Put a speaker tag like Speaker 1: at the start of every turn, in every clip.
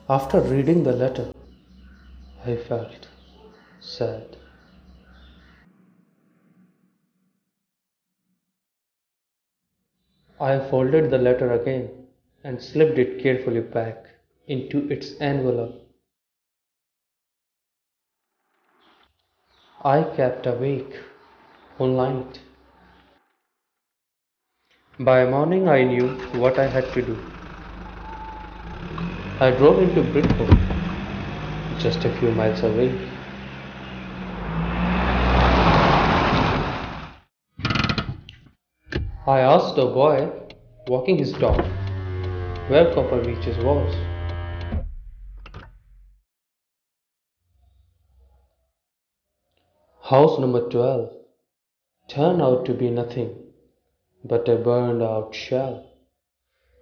Speaker 1: After reading the letter, I felt sad. I folded the letter again and slipped it carefully back into its envelope. I kept awake all night. By morning, I knew what I had to do. I drove into Bridgeport, just a few miles away. I asked a boy walking his dog where Copper Beaches was. House number 12 turned out to be nothing but a burned out shell,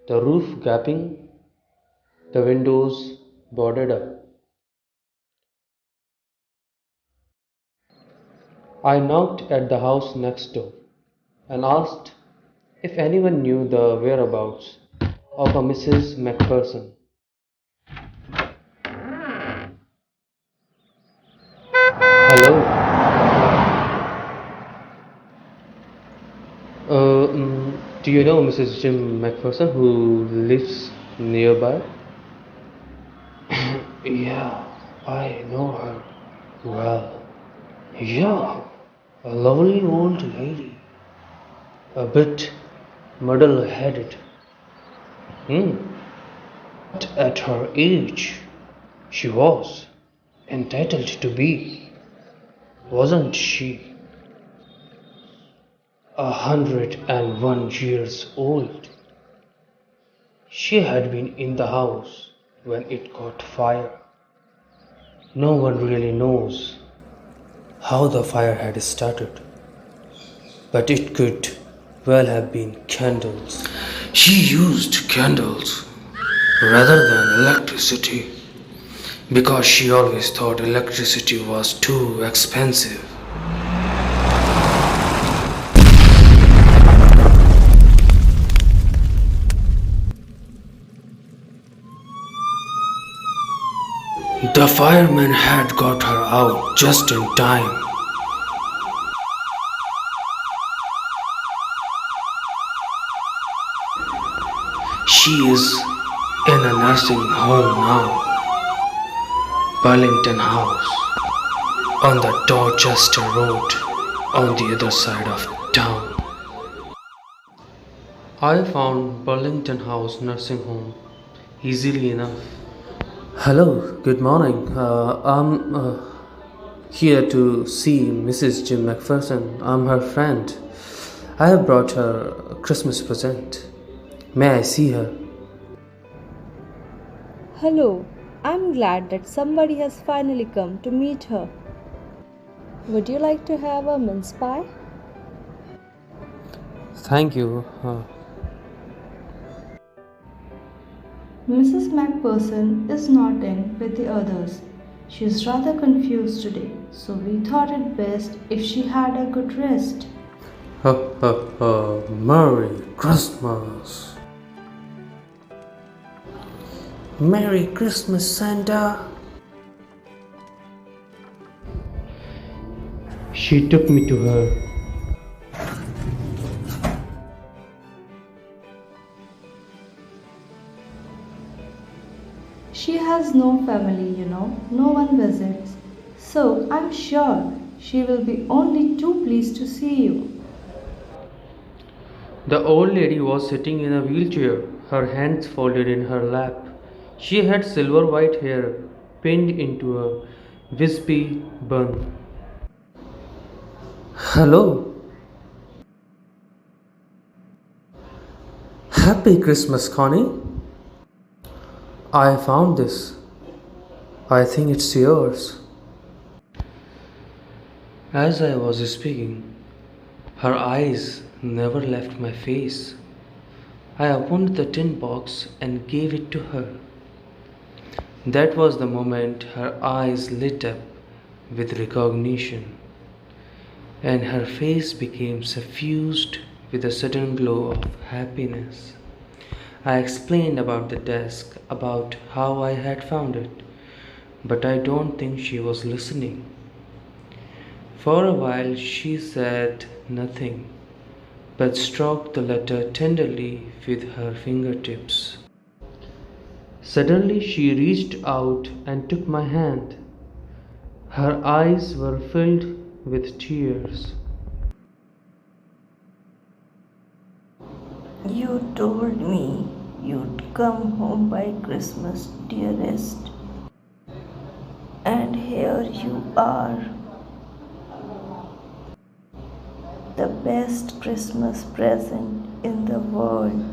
Speaker 1: the roof gaping, the windows boarded up. I knocked at the house next door and asked if anyone knew the whereabouts of a Mrs. Macpherson. Hello, do you know Mrs. Jim Macpherson who lives nearby? Yeah, I know her well. Yeah, a lovely old lady, a bit muddle headed. Hmm. But at her age, she was entitled to be, wasn't she? 101 years old. She had been in the house when it caught fire. No one really knows how the fire had started, but it could well have been candles. She used candles rather than electricity because she always thought electricity was too expensive. The firemen had got her out just in time. She is in a nursing home now, Burlington House, on the Dorchester Road, on the other side of town. I found Burlington House nursing home easily enough. Hello, good morning. I'm here to see Mrs. Jim Macpherson. I'm her friend. I have brought her a Christmas present. May I see her?
Speaker 2: Hello, I'm glad that somebody has finally come to meet her. Would you like to have a mince pie?
Speaker 1: Thank you.
Speaker 2: Mrs. Macpherson is not in with the others. She is rather confused today, so we thought it best if she had a good rest.
Speaker 1: Merry Christmas. Merry Christmas, Santa. She took me to her.
Speaker 2: She has no family, no one visits. So I'm sure she will be only too pleased to see you.
Speaker 1: The old lady was sitting in a wheelchair, her hands folded in her lap. She had silver white hair pinned into a wispy bun. Hello. Happy Christmas, Connie. I found this. I think it's yours. As I was speaking, her eyes never left my face. I opened the tin box and gave it to her. That was the moment her eyes lit up with recognition, and her face became suffused with a sudden glow of happiness. I explained about the desk, about how I had found it, but I don't think she was listening. For a while she said nothing, but stroked the letter tenderly with her fingertips. Suddenly she reached out and took my hand. Her eyes were filled with tears.
Speaker 2: You told me you'd come home by Christmas, dearest. And here you are. The best Christmas present in the world.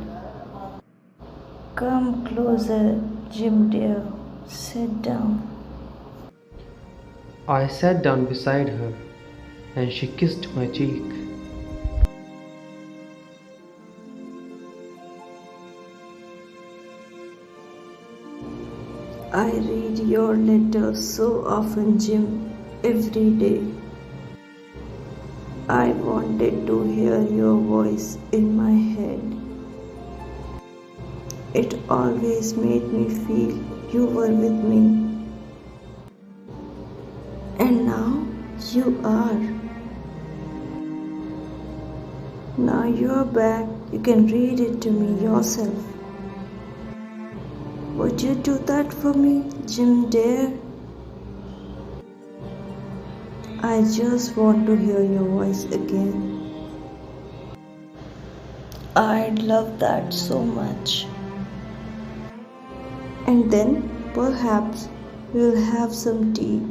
Speaker 2: Come closer, Jim dear. Sit down.
Speaker 1: I sat down beside her and she kissed my cheek.
Speaker 2: I read your letters so often, Jim, every day. I wanted to hear your voice in my head. It always made me feel you were with me. And now you are. Now you're back, you can read it to me yourself. Would you do that for me, Jim dear? I just want to hear your voice again. I'd love that so much. And then perhaps we'll have some tea.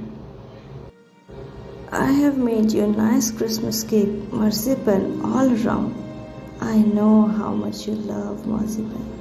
Speaker 2: I have made you a nice Christmas cake, marzipan all around. I know how much you love marzipan.